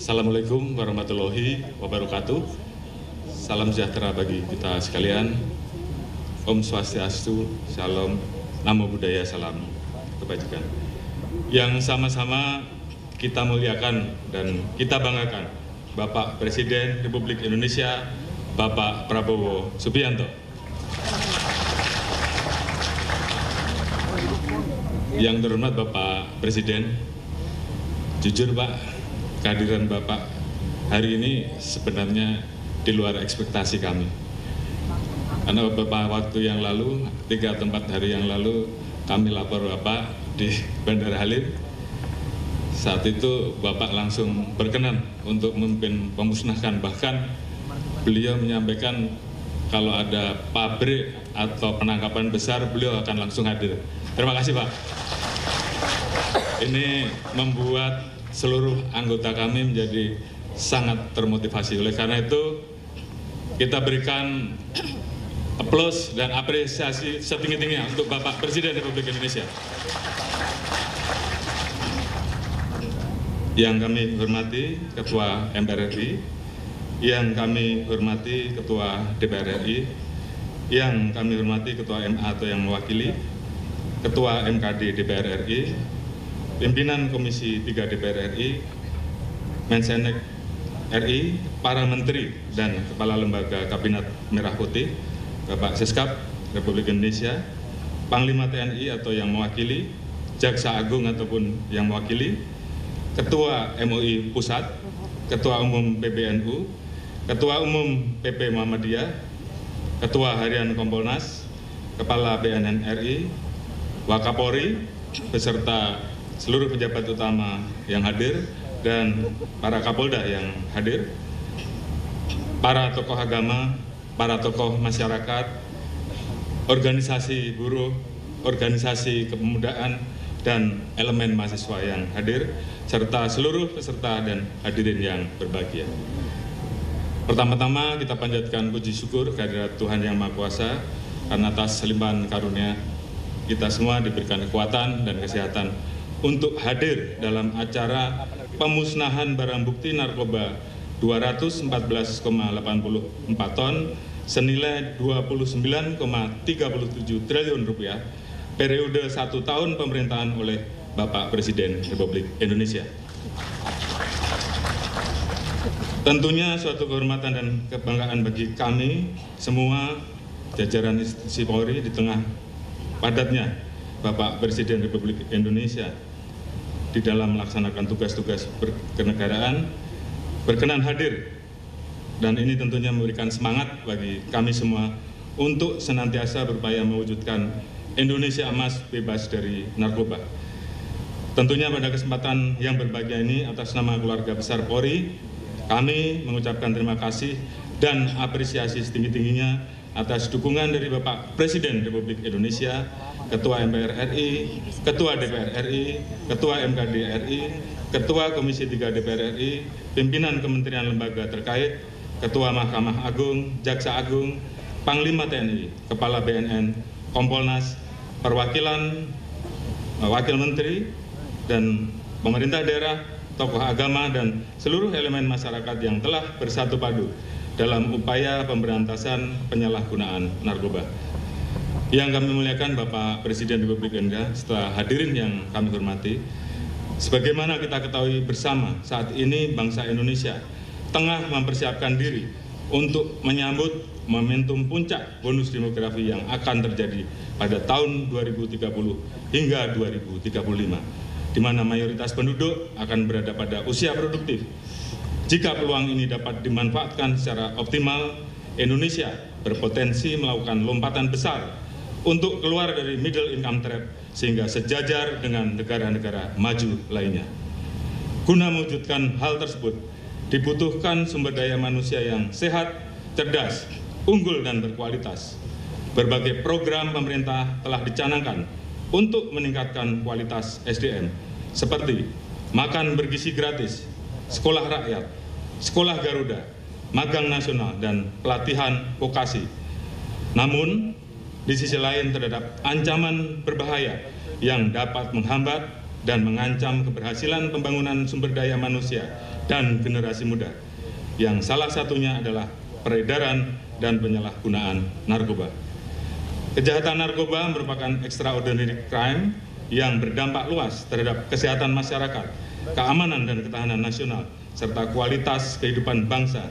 Assalamualaikum warahmatullahi wabarakatuh. Salam sejahtera bagi kita sekalian. Om Swastiastu, Shalom, Namo Buddhaya, Salam Kebajikan. Yang sama-sama kita muliakan dan kita banggakan Bapak Presiden Republik Indonesia, Bapak Prabowo Subianto. Yang terhormat Bapak Presiden, jujur Pak, kehadiran Bapak hari ini sebenarnya di luar ekspektasi kami. Karena beberapa waktu yang lalu, 3 atau 4 hari yang lalu, kami lapor Bapak di Bandara Halim. Saat itu Bapak langsung berkenan untuk memimpin pemusnahan. Bahkan beliau menyampaikan kalau ada pabrik atau penangkapan besar, beliau akan langsung hadir. Terima kasih Pak. Ini membuat seluruh anggota kami menjadi sangat termotivasi. Oleh karena itu, kita berikan aplaus dan apresiasi setinggi-tingginya untuk Bapak Presiden Republik Indonesia. Yang kami hormati Ketua MPR RI, yang kami hormati Ketua DPR RI, yang kami hormati Ketua MA atau yang mewakili, Ketua MKD DPR RI, pimpinan Komisi 3 DPR RI, Mensenek RI, para menteri dan kepala lembaga Kabinet Merah Putih, Bapak Seskap Republik Indonesia, Panglima TNI atau yang mewakili, Jaksa Agung ataupun yang mewakili, Ketua MUI Pusat, Ketua Umum PBNU, Ketua Umum PP Muhammadiyah, Ketua Harian Kompolnas, Kepala BNN RI, Wakapolri, beserta seluruh pejabat utama yang hadir dan para Kapolda yang hadir, para tokoh agama, para tokoh masyarakat, organisasi buruh, organisasi kepemudaan, dan elemen mahasiswa yang hadir, serta seluruh peserta dan hadirin yang berbahagia. Pertama-tama kita panjatkan puji syukur kehadirat Tuhan Yang Maha Kuasa karena atas limpahan karunia kita semua diberikan kekuatan dan kesehatan untuk hadir dalam acara pemusnahan barang bukti narkoba 214,84 ton senilai 29,37 triliun rupiah periode 1 tahun pemerintahan oleh Bapak Presiden Republik Indonesia. Tentunya suatu kehormatan dan kebanggaan bagi kami semua jajaran institusi Polri di tengah padatnya Bapak Presiden Republik Indonesia di dalam melaksanakan tugas-tugas kenegaraan berkenan hadir, dan ini tentunya memberikan semangat bagi kami semua untuk senantiasa berupaya mewujudkan Indonesia emas bebas dari narkoba. Tentunya pada kesempatan yang berbahagia ini, atas nama keluarga besar Polri, kami mengucapkan terima kasih dan apresiasi setinggi-tingginya atas dukungan dari Bapak Presiden Republik Indonesia, Ketua MPR RI, Ketua DPR RI, Ketua MKD RI, Ketua Komisi 3 DPR RI, pimpinan kementerian lembaga terkait, Ketua Mahkamah Agung, Jaksa Agung, Panglima TNI, Kepala BNN, Kompolnas, perwakilan Wakil Menteri, dan pemerintah daerah, tokoh agama, dan seluruh elemen masyarakat yang telah bersatu padu dalam upaya pemberantasan penyalahgunaan narkoba. Yang kami muliakan Bapak Presiden Republik Indonesia, setelah hadirin yang kami hormati, sebagaimana kita ketahui bersama, saat ini bangsa Indonesia tengah mempersiapkan diri untuk menyambut momentum puncak bonus demografi yang akan terjadi pada tahun 2030 hingga 2035, di mana mayoritas penduduk akan berada pada usia produktif. Jika peluang ini dapat dimanfaatkan secara optimal, Indonesia berpotensi melakukan lompatan besar untuk keluar dari middle income trap sehingga sejajar dengan negara-negara maju lainnya. Guna mewujudkan hal tersebut, dibutuhkan sumber daya manusia yang sehat, cerdas, unggul, dan berkualitas. Berbagai program pemerintah telah dicanangkan untuk meningkatkan kualitas SDM, seperti makan bergizi gratis, sekolah rakyat, sekolah Garuda, magang nasional, dan pelatihan vokasi. Namun, di sisi lain terhadap ancaman berbahaya yang dapat menghambat dan mengancam keberhasilan pembangunan sumber daya manusia dan generasi muda, yang salah satunya adalah peredaran dan penyalahgunaan narkoba. Kejahatan narkoba merupakan extraordinary crime yang berdampak luas terhadap kesehatan masyarakat, keamanan dan ketahanan nasional, serta kualitas kehidupan bangsa.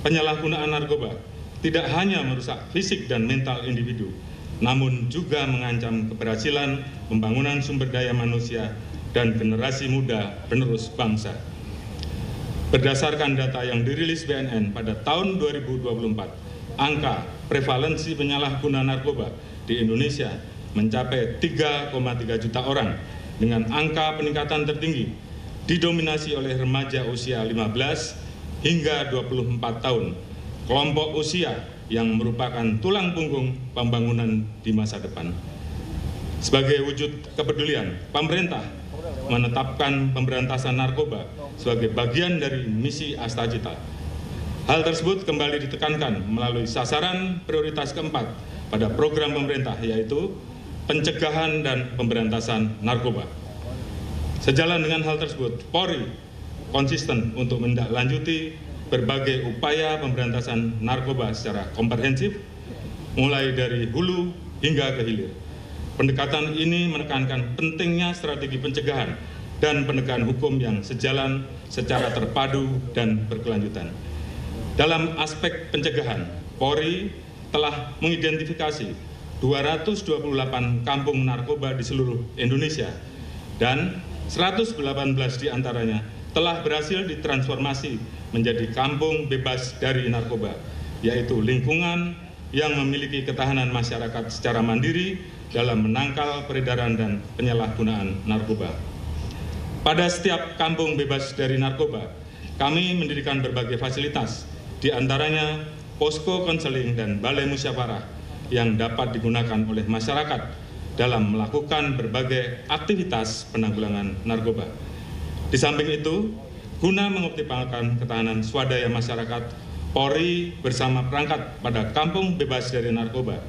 Penyalahgunaan narkoba tidak hanya merusak fisik dan mental individu, namun juga mengancam keberhasilan pembangunan sumber daya manusia dan generasi muda penerus bangsa. Berdasarkan data yang dirilis BNN pada tahun 2024, angka prevalensi penyalahgunaan narkoba di Indonesia mencapai 3,3 juta orang dengan angka peningkatan tertinggi didominasi oleh remaja usia 15 hingga 24 tahun, kelompok usia yang merupakan tulang punggung pembangunan di masa depan. Sebagai wujud kepedulian, pemerintah menetapkan pemberantasan narkoba sebagai bagian dari misi Astagita. Hal tersebut kembali ditekankan melalui sasaran prioritas keempat pada program pemerintah, yaitu pencegahan dan pemberantasan narkoba. Sejalan dengan hal tersebut, Polri konsisten untuk menindaklanjuti berbagai upaya pemberantasan narkoba secara komprehensif, mulai dari hulu hingga ke hilir. Pendekatan ini menekankan pentingnya strategi pencegahan dan penegakan hukum yang sejalan secara terpadu dan berkelanjutan. Dalam aspek pencegahan, Polri telah mengidentifikasi 228 kampung narkoba di seluruh Indonesia dan 118 diantaranya telah berhasil ditransformasi menjadi kampung bebas dari narkoba, yaitu lingkungan yang memiliki ketahanan masyarakat secara mandiri dalam menangkal peredaran dan penyalahgunaan narkoba. Pada setiap kampung bebas dari narkoba, kami mendirikan berbagai fasilitas, di antaranya posko konseling dan balai musyawarah yang dapat digunakan oleh masyarakat dalam melakukan berbagai aktivitas penanggulangan narkoba. Di samping itu, guna mengoptimalkan ketahanan swadaya masyarakat, Polri bersama perangkat pada kampung bebas dari narkoba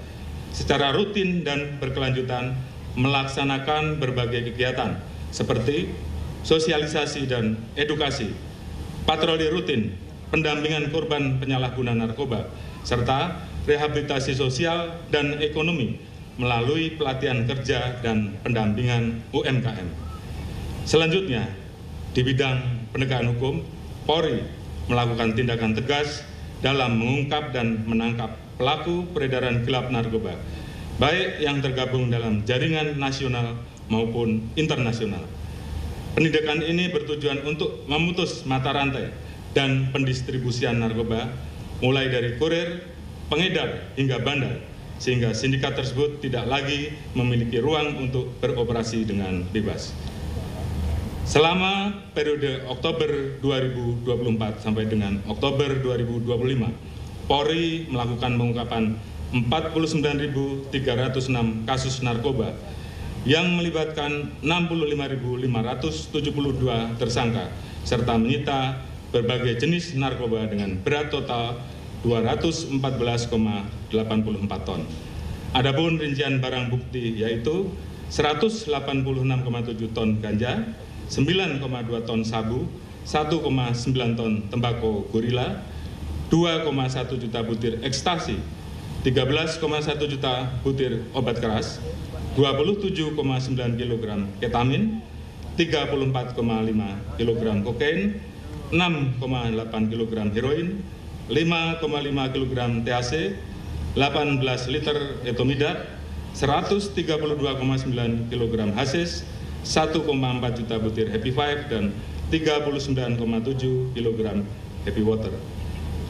secara rutin dan berkelanjutan melaksanakan berbagai kegiatan seperti sosialisasi dan edukasi, patroli rutin, pendampingan korban penyalahgunaan narkoba, serta rehabilitasi sosial dan ekonomi melalui pelatihan kerja dan pendampingan UMKM. Selanjutnya, di bidang penegakan hukum, Polri melakukan tindakan tegas dalam mengungkap dan menangkap pelaku peredaran gelap narkoba, baik yang tergabung dalam jaringan nasional maupun internasional. Penindakan ini bertujuan untuk memutus mata rantai dan pendistribusian narkoba, mulai dari kurir, pengedar, hingga bandar, sehingga sindikat tersebut tidak lagi memiliki ruang untuk beroperasi dengan bebas. Selama periode Oktober 2024 sampai dengan Oktober 2025, Polri melakukan pengungkapan 49.306 kasus narkoba yang melibatkan 65.572 tersangka, serta menyita berbagai jenis narkoba dengan berat total 214,84 ton. Adapun rincian barang bukti yaitu 186,7 ton ganja, 9,2 ton sabu, 1,9 ton tembakau gorila, 2,1 juta butir ekstasi, 13,1 juta butir obat keras, 27,9 kg ketamin, 34,5 kg kokain, 6,8 kg heroin, 5,5 kg THC, 18 liter etomidat, 132,9 kg hasis, 1,4 juta butir Happy Five, dan 39,7 kg Happy Water.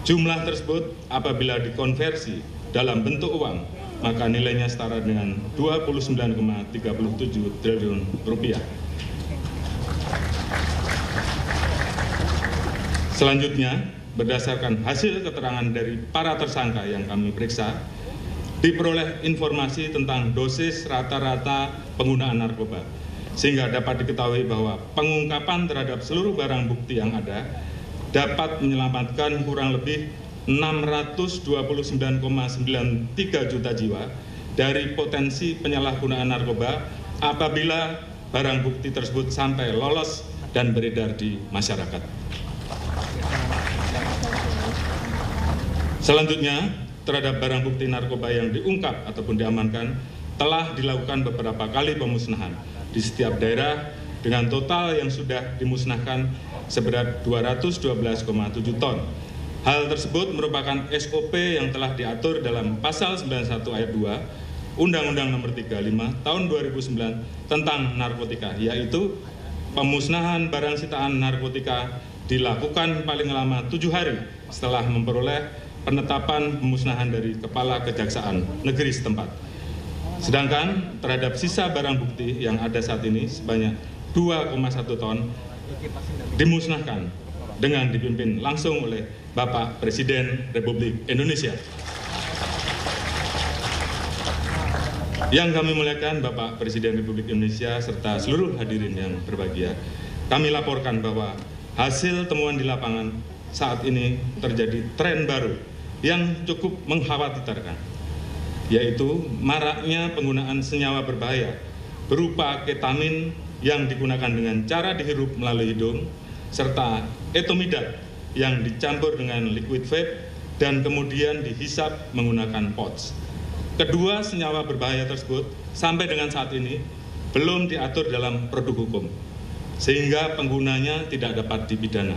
Jumlah tersebut apabila dikonversi dalam bentuk uang, maka nilainya setara dengan 29,37 triliun rupiah. Selanjutnya, berdasarkan hasil keterangan dari para tersangka yang kami periksa, diperoleh informasi tentang dosis rata-rata penggunaan narkoba, sehingga dapat diketahui bahwa pengungkapan terhadap seluruh barang bukti yang ada dapat menyelamatkan kurang lebih 629,93 juta jiwa dari potensi penyalahgunaan narkoba apabila barang bukti tersebut sampai lolos dan beredar di masyarakat. Selanjutnya, terhadap barang bukti narkoba yang diungkap ataupun diamankan, telah dilakukan beberapa kali pemusnahan di setiap daerah dengan total yang sudah dimusnahkan seberat 212,7 ton. Hal tersebut merupakan SOP yang telah diatur dalam Pasal 91 Ayat 2 Undang-Undang Nomor 35 Tahun 2009 tentang narkotika, yaitu pemusnahan barang sitaan narkotika dilakukan paling lama 7 hari setelah memperoleh penetapan pemusnahan dari Kepala Kejaksaan Negeri setempat. Sedangkan terhadap sisa barang bukti yang ada saat ini sebanyak 2,1 ton dimusnahkan dengan dipimpin langsung oleh Bapak Presiden Republik Indonesia. Yang kami muliakan Bapak Presiden Republik Indonesia serta seluruh hadirin yang berbahagia, kami laporkan bahwa hasil temuan di lapangan saat ini terjadi tren baru yang cukup mengkhawatirkan, yaitu maraknya penggunaan senyawa berbahaya berupa ketamin yang digunakan dengan cara dihirup melalui hidung, serta etomidat yang dicampur dengan liquid vape dan kemudian dihisap menggunakan pouch. Kedua senyawa berbahaya tersebut sampai dengan saat ini belum diatur dalam produk hukum, sehingga penggunanya tidak dapat dipidana.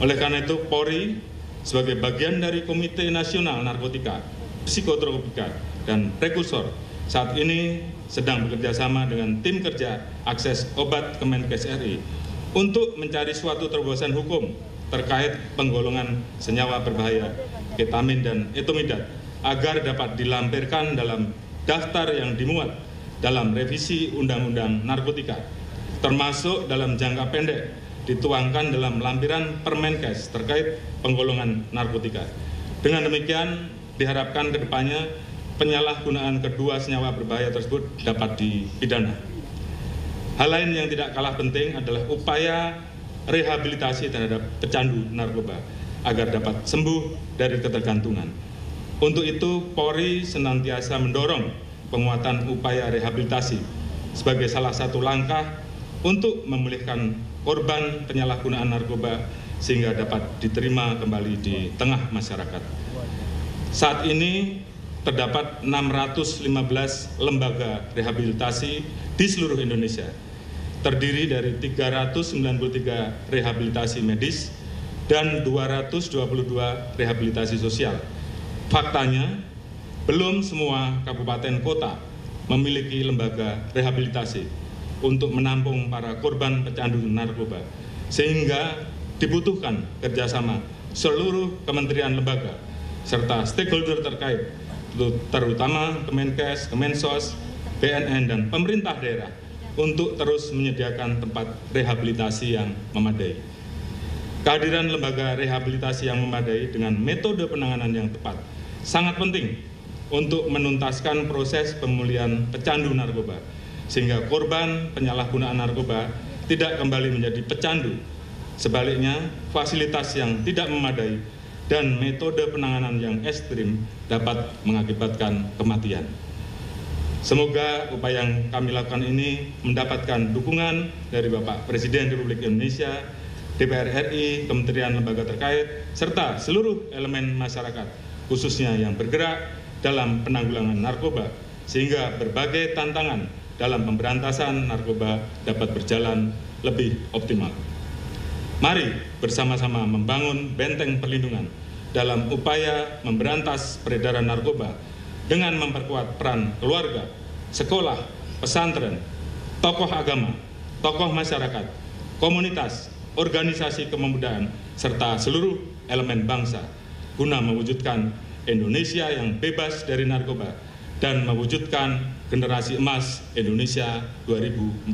Oleh karena itu, Polri sebagai bagian dari Komite Nasional Narkotika, Psikotropika, dan Prekursor saat ini sedang bekerjasama dengan tim kerja akses obat Kemenkes RI untuk mencari suatu terobosan hukum terkait penggolongan senyawa berbahaya, ketamin dan etomidat agar dapat dilampirkan dalam daftar yang dimuat dalam revisi Undang-Undang Narkotika, termasuk dalam jangka pendek dituangkan dalam lampiran Permenkes terkait penggolongan narkotika. Dengan demikian diharapkan kedepannya penyalahgunaan kedua senyawa berbahaya tersebut dapat dipidana. Hal lain yang tidak kalah penting adalah upaya rehabilitasi terhadap pecandu narkoba agar dapat sembuh dari ketergantungan. Untuk itu, Polri senantiasa mendorong penguatan upaya rehabilitasi sebagai salah satu langkah untuk memulihkan korban penyalahgunaan narkoba sehingga dapat diterima kembali di tengah masyarakat. Saat ini terdapat 615 lembaga rehabilitasi di seluruh Indonesia, terdiri dari 393 rehabilitasi medis dan 222 rehabilitasi sosial. Faktanya, belum semua kabupaten kota memiliki lembaga rehabilitasi untuk menampung para korban pecandu narkoba, sehingga dibutuhkan kerjasama seluruh kementerian lembaga serta stakeholder terkait, terutama Kemenkes, Kemensos, BNN, dan pemerintah daerah untuk terus menyediakan tempat rehabilitasi yang memadai. Kehadiran lembaga rehabilitasi yang memadai dengan metode penanganan yang tepat sangat penting untuk menuntaskan proses pemulihan pecandu narkoba, sehingga korban penyalahgunaan narkoba tidak kembali menjadi pecandu. Sebaliknya, fasilitas yang tidak memadai dan metode penanganan yang ekstrim dapat mengakibatkan kematian. Semoga upaya yang kami lakukan ini mendapatkan dukungan dari Bapak Presiden Republik Indonesia, DPR RI, kementerian lembaga terkait, serta seluruh elemen masyarakat, khususnya yang bergerak dalam penanggulangan narkoba, sehingga berbagai tantangan dalam pemberantasan narkoba dapat berjalan lebih optimal. Mari bersama-sama membangun benteng perlindungan dalam upaya memberantas peredaran narkoba dengan memperkuat peran keluarga, sekolah, pesantren, tokoh agama, tokoh masyarakat, komunitas, organisasi kepemudaan, serta seluruh elemen bangsa guna mewujudkan Indonesia yang bebas dari narkoba dan mewujudkan generasi emas Indonesia 2045.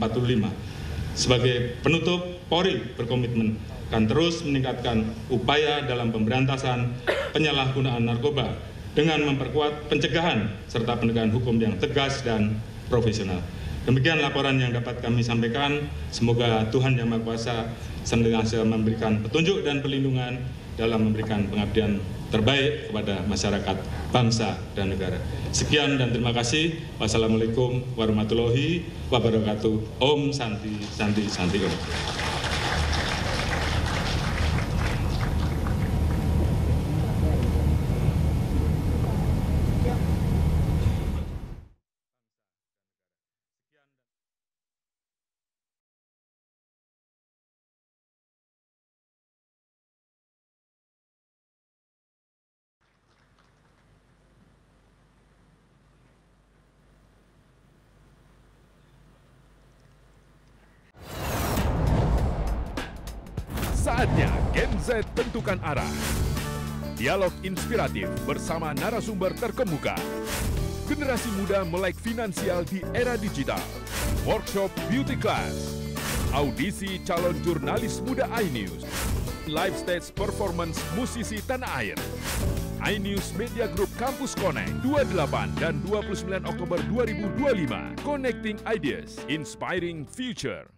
Sebagai penutup, Polri berkomitmen akan terus meningkatkan upaya dalam pemberantasan penyalahgunaan narkoba dengan memperkuat pencegahan serta penegakan hukum yang tegas dan profesional. Demikian laporan yang dapat kami sampaikan. Semoga Tuhan Yang Maha Kuasa senantiasa memberikan petunjuk dan perlindungan dalam memberikan pengabdian terbaik kepada masyarakat, bangsa, dan negara. Sekian dan terima kasih. Wassalamualaikum warahmatullahi wabarakatuh. Om Santi Santi Santi Om. Saatnya Gen Z tentukan arah. Dialog inspiratif bersama narasumber terkemuka. Generasi muda melek finansial di era digital. Workshop beauty class. Audisi calon jurnalis muda iNews. Live stage performance musisi tanah air. iNews Media Group Campus Connect 28 dan 29 Oktober 2025. Connecting Ideas, Inspiring Future.